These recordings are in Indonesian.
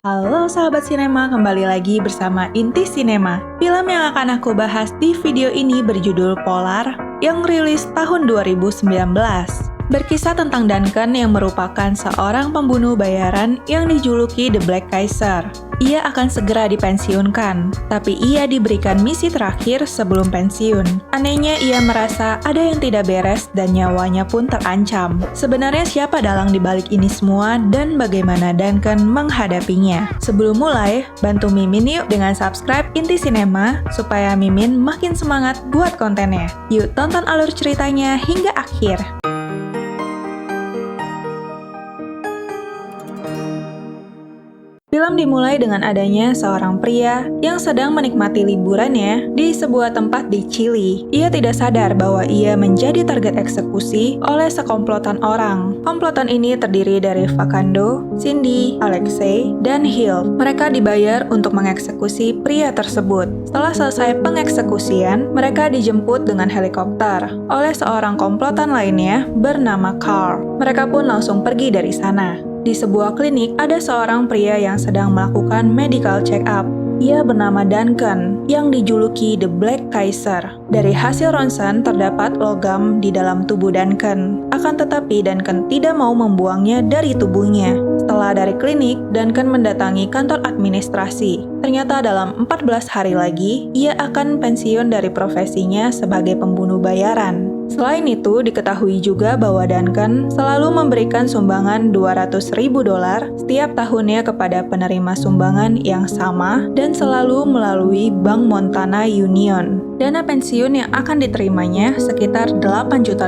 Halo sahabat sinema, kembali lagi bersama Inti Sinema. Film yang akan aku bahas di video ini berjudul Polar yang rilis tahun 2019. Berkisah tentang Duncan yang merupakan seorang pembunuh bayaran yang dijuluki The Black Kaiser. Ia akan segera dipensiunkan, tapi ia diberikan misi terakhir sebelum pensiun. Anehnya ia merasa ada yang tidak beres dan nyawanya pun terancam. Sebenarnya siapa dalang dibalik ini semua dan bagaimana Duncan menghadapinya? Sebelum mulai, bantu Mimin yuk dengan subscribe Inti Sinema supaya Mimin makin semangat buat kontennya. Yuk tonton alur ceritanya hingga akhir. Film dimulai dengan adanya seorang pria yang sedang menikmati liburannya di sebuah tempat di Chili. Ia tidak sadar bahwa ia menjadi target eksekusi oleh sekomplotan orang. Komplotan ini terdiri dari Facundo, Cindy, Alexei, dan Hill. Mereka dibayar untuk mengeksekusi pria tersebut. Setelah selesai pengeksekusian, mereka dijemput dengan helikopter oleh seorang komplotan lainnya bernama Carl. Mereka pun langsung pergi dari sana. Di sebuah klinik, ada seorang pria yang sedang melakukan medical check-up. Ia bernama Duncan, yang dijuluki The Black Kaiser. Dari hasil ronsen terdapat logam di dalam tubuh Duncan. Akan tetapi Duncan tidak mau membuangnya dari tubuhnya. Setelah dari klinik, Duncan mendatangi kantor administrasi. Ternyata dalam 14 hari lagi, ia akan pensiun dari profesinya sebagai pembunuh bayaran. Selain itu, diketahui juga bahwa Duncan selalu memberikan sumbangan $200.000 setiap tahunnya kepada penerima sumbangan yang sama dan selalu melalui Bank Montana Union. Dana pensiun yang akan diterimanya sekitar $8 juta.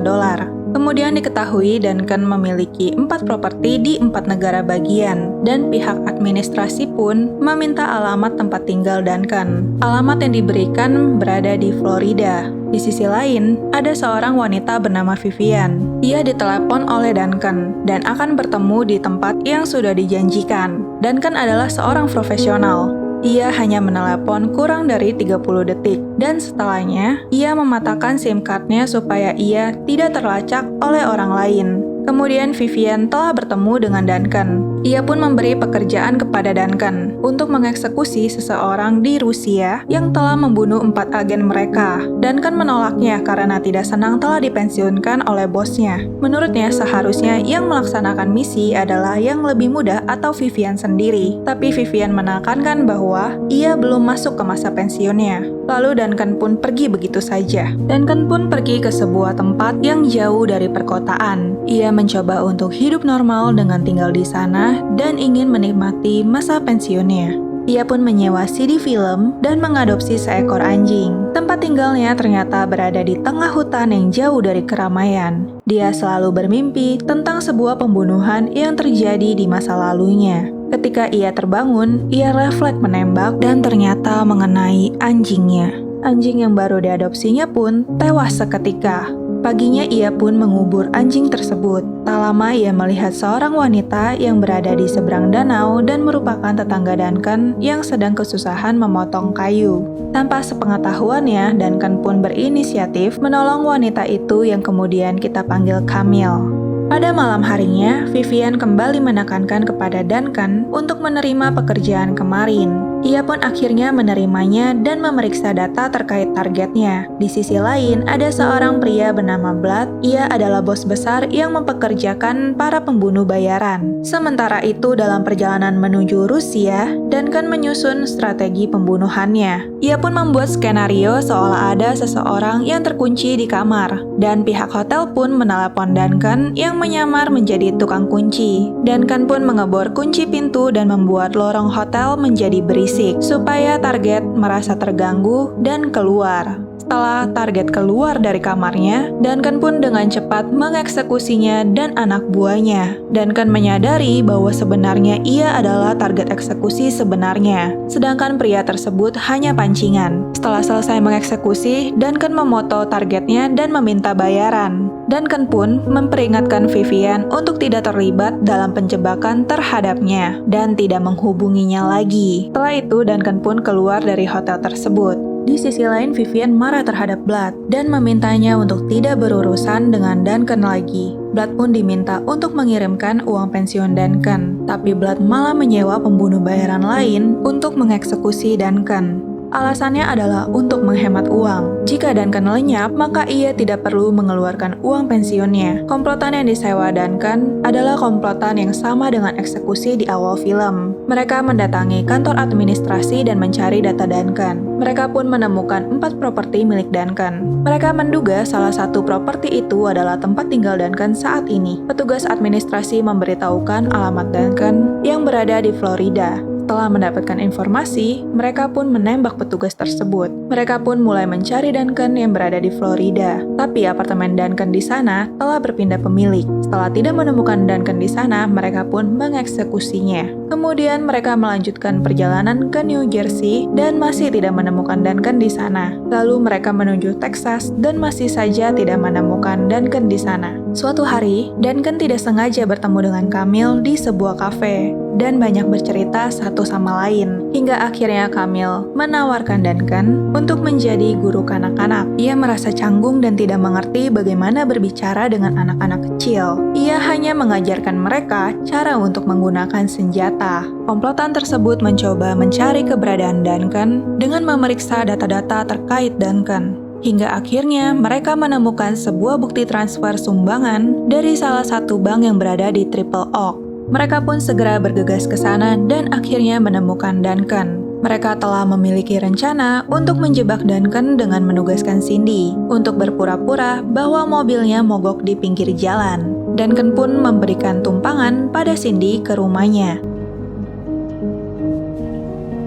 Kemudian diketahui Duncan memiliki 4 properti di 4 negara bagian, dan pihak administrasi pun meminta alamat tempat tinggal Duncan. Alamat yang diberikan berada di Florida. Di sisi lain, ada seorang wanita bernama Vivian. Ia ditelepon oleh Duncan dan akan bertemu di tempat yang sudah dijanjikan. Duncan adalah seorang profesional. Ia hanya menelepon kurang dari 30 detik, dan setelahnya, ia mematahkan SIM card-nya supaya ia tidak terlacak oleh orang lain. Kemudian Vivian telah bertemu dengan Duncan. Ia pun memberi pekerjaan kepada Duncan untuk mengeksekusi seseorang di Rusia yang telah membunuh 4 agen mereka. Duncan menolaknya karena tidak senang telah dipensiunkan oleh bosnya. Menurutnya seharusnya yang melaksanakan misi adalah yang lebih muda atau Vivian sendiri. Tapi Vivian menekankan bahwa ia belum masuk ke masa pensiunnya. Lalu Duncan pun pergi begitu saja. Duncan pun pergi ke sebuah tempat yang jauh dari perkotaan. Ia mencoba untuk hidup normal dengan tinggal di sana dan ingin menikmati masa pensiunnya. Ia pun menyewa CD film dan mengadopsi seekor anjing. Tempat tinggalnya ternyata berada di tengah hutan yang jauh dari keramaian. Dia selalu bermimpi tentang sebuah pembunuhan yang terjadi di masa lalunya. Ketika ia terbangun, ia refleks menembak dan ternyata mengenai anjingnya. Anjing yang baru diadopsinya pun tewas seketika. Paginya ia pun mengubur anjing tersebut. Tak lama ia melihat seorang wanita yang berada di seberang danau dan merupakan tetangga Duncan yang sedang kesusahan memotong kayu. Tanpa sepengetahuannya, Duncan pun berinisiatif menolong wanita itu yang kemudian kita panggil Camille. Pada malam harinya, Vivian kembali menekankan kepada Duncan untuk menerima pekerjaan kemarin. Ia pun akhirnya menerimanya dan memeriksa data terkait targetnya. Di sisi lain, ada seorang pria bernama Blood. Ia adalah bos besar yang mempekerjakan para pembunuh bayaran. Sementara itu, dalam perjalanan menuju Rusia, Duncan menyusun strategi pembunuhannya. Ia pun membuat skenario seolah ada seseorang yang terkunci di kamar. Dan pihak hotel pun menelepon Duncan yang menyamar menjadi tukang kunci. Duncan pun mengebor kunci pintu dan membuat lorong hotel menjadi berisik supaya target merasa terganggu dan keluar. Setelah target keluar dari kamarnya, Duncan pun dengan cepat mengeksekusinya dan anak buahnya. Duncan menyadari bahwa sebenarnya ia adalah target eksekusi sebenarnya, sedangkan pria tersebut hanya pancingan. Setelah selesai mengeksekusi, Duncan memoto targetnya dan meminta bayaran. Duncan pun memperingatkan Vivian untuk tidak terlibat dalam penjebakan terhadapnya dan tidak menghubunginya lagi. Setelah itu, Duncan pun keluar dari hotel tersebut. Di sisi lain, Vivian marah terhadap Blood dan memintanya untuk tidak berurusan dengan Duncan lagi. Blood pun diminta untuk mengirimkan uang pensiun Duncan, tapi Blood malah menyewa pembunuh bayaran lain untuk mengeksekusi Duncan. Alasannya adalah untuk menghemat uang. Jika Duncan lenyap, maka ia tidak perlu mengeluarkan uang pensiunnya. Komplotan yang disewa Duncan adalah komplotan yang sama dengan eksekusi di awal film. Mereka mendatangi kantor administrasi dan mencari data Duncan. Mereka pun menemukan 4 properti milik Duncan. Mereka menduga salah satu properti itu adalah tempat tinggal Duncan saat ini. Petugas administrasi memberitahukan alamat Duncan yang berada di Florida. Setelah mendapatkan informasi, mereka pun menembak petugas tersebut. Mereka pun mulai mencari Duncan yang berada di Florida. Tapi apartemen Duncan di sana telah berpindah pemilik. Setelah tidak menemukan Duncan di sana, mereka pun mengeksekusinya. Kemudian mereka melanjutkan perjalanan ke New Jersey dan masih tidak menemukan Duncan di sana. Lalu mereka menuju Texas dan masih saja tidak menemukan Duncan di sana. Suatu hari, Duncan tidak sengaja bertemu dengan Camille di sebuah kafe dan banyak bercerita satu sama lain. Hingga akhirnya Camille menawarkan Duncan untuk menjadi guru kanak-kanak. Ia merasa canggung dan tidak mengerti bagaimana berbicara dengan anak-anak kecil. Ia hanya mengajarkan mereka cara untuk menggunakan senjata. Komplotan tersebut mencoba mencari keberadaan Duncan dengan memeriksa data-data terkait Duncan. Hingga akhirnya mereka menemukan sebuah bukti transfer sumbangan dari salah satu bank yang berada di Triple Oak. Mereka pun segera bergegas ke sana dan akhirnya menemukan Duncan. Mereka telah memiliki rencana untuk menjebak Duncan dengan menugaskan Cindy untuk berpura-pura bahwa mobilnya mogok di pinggir jalan. Duncan pun memberikan tumpangan pada Cindy ke rumahnya.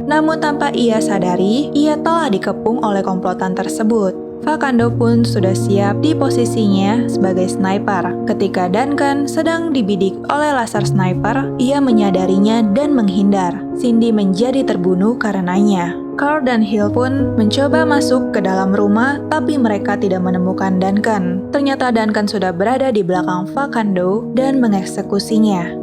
Namun tanpa ia sadari, ia telah dikepung oleh komplotan tersebut. Facundo pun sudah siap di posisinya sebagai sniper. Ketika Duncan sedang dibidik oleh laser sniper, ia menyadarinya dan menghindar. Cindy menjadi terbunuh karenanya. Carl dan Hill pun mencoba masuk ke dalam rumah, tapi mereka tidak menemukan Duncan. Ternyata Duncan sudah berada di belakang Facundo dan mengeksekusinya.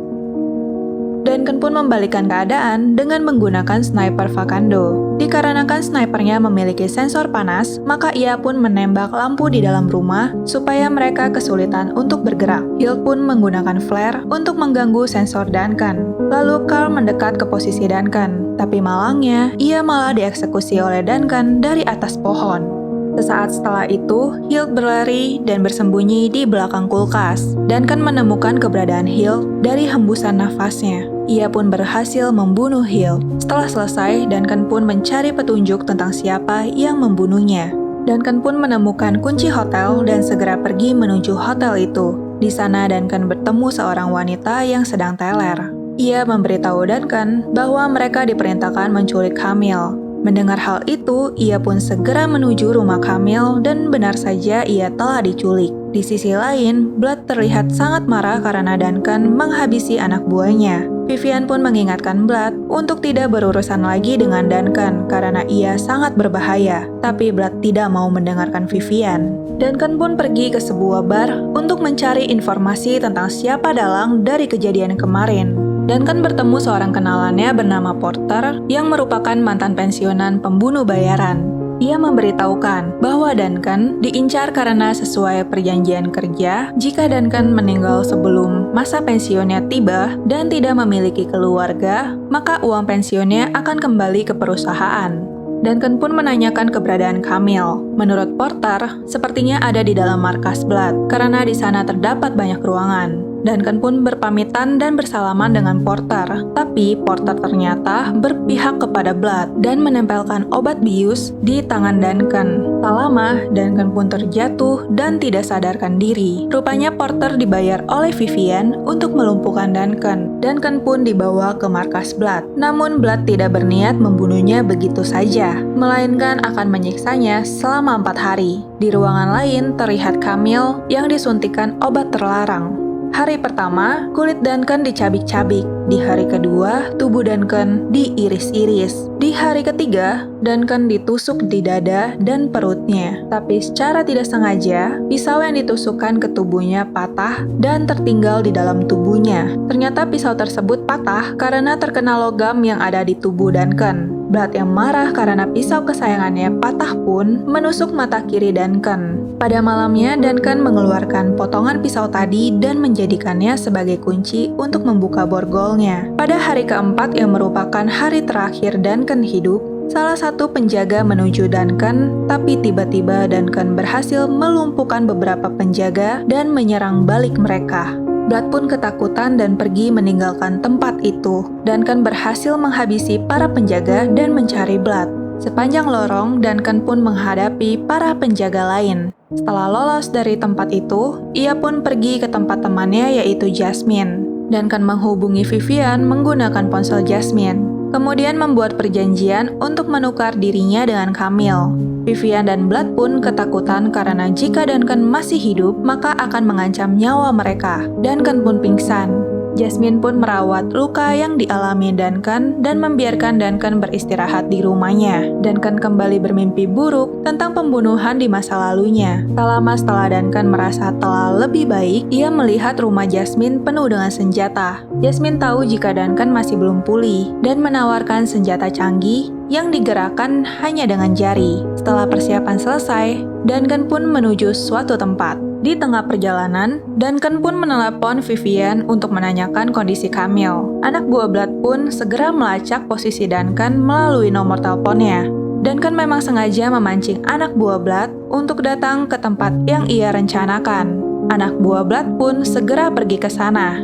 Duncan pun membalikkan keadaan dengan menggunakan sniper Facundo. Dikarenakan snipernya memiliki sensor panas, maka ia pun menembak lampu di dalam rumah supaya mereka kesulitan untuk bergerak. Hill pun menggunakan flare untuk mengganggu sensor Duncan. Lalu Carl mendekat ke posisi Duncan, tapi malangnya ia malah dieksekusi oleh Duncan dari atas pohon. Sesaat setelah itu, Hill berlari dan bersembunyi di belakang kulkas. Duncan menemukan keberadaan Hill dari hembusan nafasnya. Ia pun berhasil membunuh Hill. Setelah selesai, Duncan pun mencari petunjuk tentang siapa yang membunuhnya. Duncan pun menemukan kunci hotel dan segera pergi menuju hotel itu. Di sana Duncan bertemu seorang wanita yang sedang teler. Ia memberitahu Duncan bahwa mereka diperintahkan menculik Camille. Mendengar hal itu, ia pun segera menuju rumah Camille dan benar saja ia telah diculik. Di sisi lain, Blood terlihat sangat marah karena Duncan menghabisi anak buahnya. Vivian pun mengingatkan Blood untuk tidak berurusan lagi dengan Duncan karena ia sangat berbahaya. Tapi Blood tidak mau mendengarkan Vivian. Duncan pun pergi ke sebuah bar untuk mencari informasi tentang siapa dalang dari kejadian kemarin. Duncan bertemu seorang kenalannya bernama Porter yang merupakan mantan pensiunan pembunuh bayaran. Ia memberitahukan bahwa Duncan diincar karena sesuai perjanjian kerja, jika Duncan meninggal sebelum masa pensiunnya tiba dan tidak memiliki keluarga, maka uang pensiunnya akan kembali ke perusahaan. Duncan pun menanyakan keberadaan Camille. Menurut Porter, sepertinya ada di dalam markas Blood, karena di sana terdapat banyak ruangan. Duncan pun berpamitan dan bersalaman dengan Porter, tapi Porter ternyata berpihak kepada Blood dan menempelkan obat bius di tangan Duncan. Tak lama, Duncan pun terjatuh dan tidak sadarkan diri. Rupanya Porter dibayar oleh Vivian untuk melumpuhkan Duncan. Duncan pun dibawa ke markas Blood. Namun Blood tidak berniat membunuhnya begitu saja, melainkan akan menyiksanya selama 4 hari. Di ruangan lain terlihat Camille yang disuntikan obat terlarang. Hari pertama, kulit Duncan dicabik-cabik. Di hari kedua, tubuh Duncan diiris-iris. Di hari ketiga, Duncan ditusuk di dada dan perutnya. Tapi secara tidak sengaja, pisau yang ditusukkan ke tubuhnya patah dan tertinggal di dalam tubuhnya. Ternyata pisau tersebut patah karena terkena logam yang ada di tubuh Duncan. Blood yang marah karena pisau kesayangannya patah pun menusuk mata kiri Duncan. Pada malamnya, Duncan mengeluarkan potongan pisau tadi dan menjadikannya sebagai kunci untuk membuka borgolnya. Pada hari keempat yang merupakan hari terakhir Duncan hidup, salah satu penjaga menuju Duncan, tapi tiba-tiba Duncan berhasil melumpuhkan beberapa penjaga dan menyerang balik mereka. Blood pun ketakutan dan pergi meninggalkan tempat itu. Duncan berhasil menghabisi para penjaga dan mencari Blood. Sepanjang lorong, Duncan pun menghadapi para penjaga lain. Setelah lolos dari tempat itu, ia pun pergi ke tempat temannya yaitu Jasmine. Duncan menghubungi Vivian menggunakan ponsel Jasmine. Kemudian membuat perjanjian untuk menukar dirinya dengan Camille. Vivian dan Blood pun ketakutan karena jika Duncan masih hidup, maka akan mengancam nyawa mereka. Duncan pun pingsan. Jasmine pun merawat luka yang dialami Duncan dan membiarkan Duncan beristirahat di rumahnya. Duncan kembali bermimpi buruk tentang pembunuhan di masa lalunya. Tak lama setelah Duncan merasa telah lebih baik, ia melihat rumah Jasmine penuh dengan senjata. Jasmine tahu jika Duncan masih belum pulih dan menawarkan senjata canggih yang digerakkan hanya dengan jari. Setelah persiapan selesai, Duncan pun menuju suatu tempat. Di tengah perjalanan, Duncan pun menelepon Vivian untuk menanyakan kondisi Camille. Anak buah Blood pun segera melacak posisi Duncan melalui nomor teleponnya. Duncan memang sengaja memancing anak buah Blood untuk datang ke tempat yang ia rencanakan. Anak buah Blood pun segera pergi ke sana.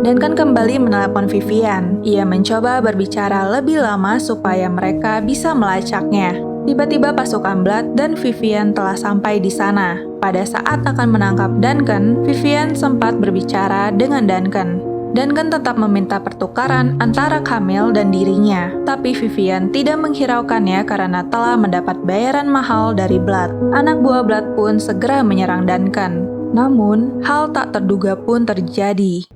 Duncan kembali menelepon Vivian. Ia mencoba berbicara lebih lama supaya mereka bisa melacaknya. Tiba-tiba pasukan Blood dan Vivian telah sampai di sana. Pada saat akan menangkap Duncan, Vivian sempat berbicara dengan Duncan. Duncan tetap meminta pertukaran antara Camille dan dirinya, tapi Vivian tidak menghiraukannya karena telah mendapat bayaran mahal dari Blood. Anak buah Blood pun segera menyerang Duncan. Namun, hal tak terduga pun terjadi.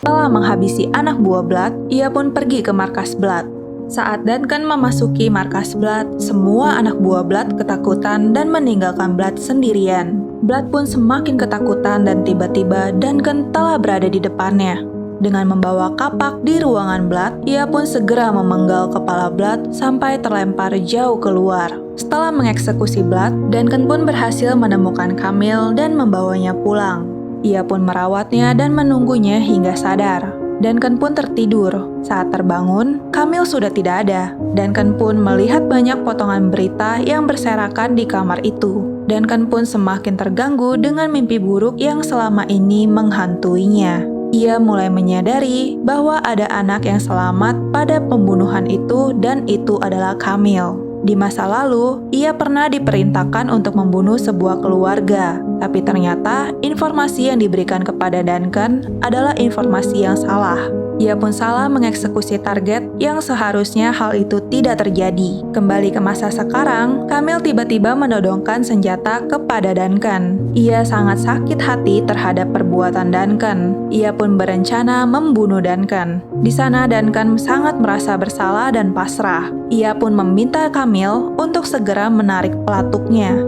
Setelah menghabisi anak buah Blood, ia pun pergi ke markas Blood. Saat Duncan memasuki markas Blood, semua anak buah Blood ketakutan dan meninggalkan Blood sendirian. Blood pun semakin ketakutan dan tiba-tiba Duncan telah berada di depannya. Dengan membawa kapak di ruangan Blood, ia pun segera memenggal kepala Blood sampai terlempar jauh keluar. Setelah mengeksekusi Blood, Duncan pun berhasil menemukan Camille dan membawanya pulang. Ia pun merawatnya dan menunggunya hingga sadar. Duncan pun tertidur. Saat terbangun, Camille sudah tidak ada. Duncan pun melihat banyak potongan berita yang berserakan di kamar itu. Duncan pun semakin terganggu dengan mimpi buruk yang selama ini menghantuinya. Ia mulai menyadari bahwa ada anak yang selamat pada pembunuhan itu dan itu adalah Camille. Di masa lalu, ia pernah diperintahkan untuk membunuh sebuah keluarga, tapi ternyata informasi yang diberikan kepada Duncan adalah informasi yang salah. Ia pun salah mengeksekusi target yang seharusnya hal itu tidak terjadi. Kembali ke masa sekarang, Camille tiba-tiba menodongkan senjata kepada Duncan. Ia sangat sakit hati terhadap perbuatan Duncan. Ia pun berencana membunuh Duncan. Di sana Duncan sangat merasa bersalah dan pasrah. Ia pun meminta Camille untuk segera menarik pelatuknya.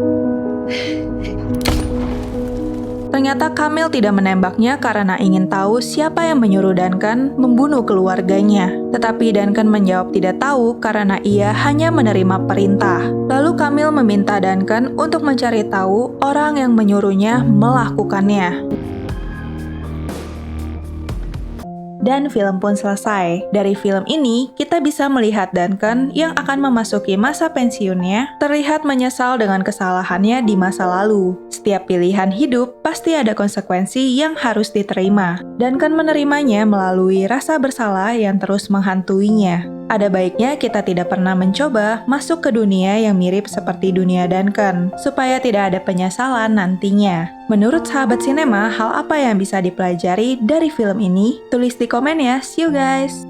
Ternyata Camille tidak menembaknya karena ingin tahu siapa yang menyuruh Duncan membunuh keluarganya. Tetapi Duncan menjawab tidak tahu karena ia hanya menerima perintah. Lalu Camille meminta Duncan untuk mencari tahu orang yang menyuruhnya melakukannya. Dan film pun selesai. Dari film ini, kita bisa melihat Duncan yang akan memasuki masa pensiunnya terlihat menyesal dengan kesalahannya di masa lalu. Setiap pilihan hidup pasti ada konsekuensi yang harus diterima. Duncan menerimanya melalui rasa bersalah yang terus menghantuinya. Ada baiknya kita tidak pernah mencoba masuk ke dunia yang mirip seperti dunia Duncan, supaya tidak ada penyesalan nantinya. Menurut sahabat sinema, hal apa yang bisa dipelajari dari film ini? Tulis di komen ya. See you guys!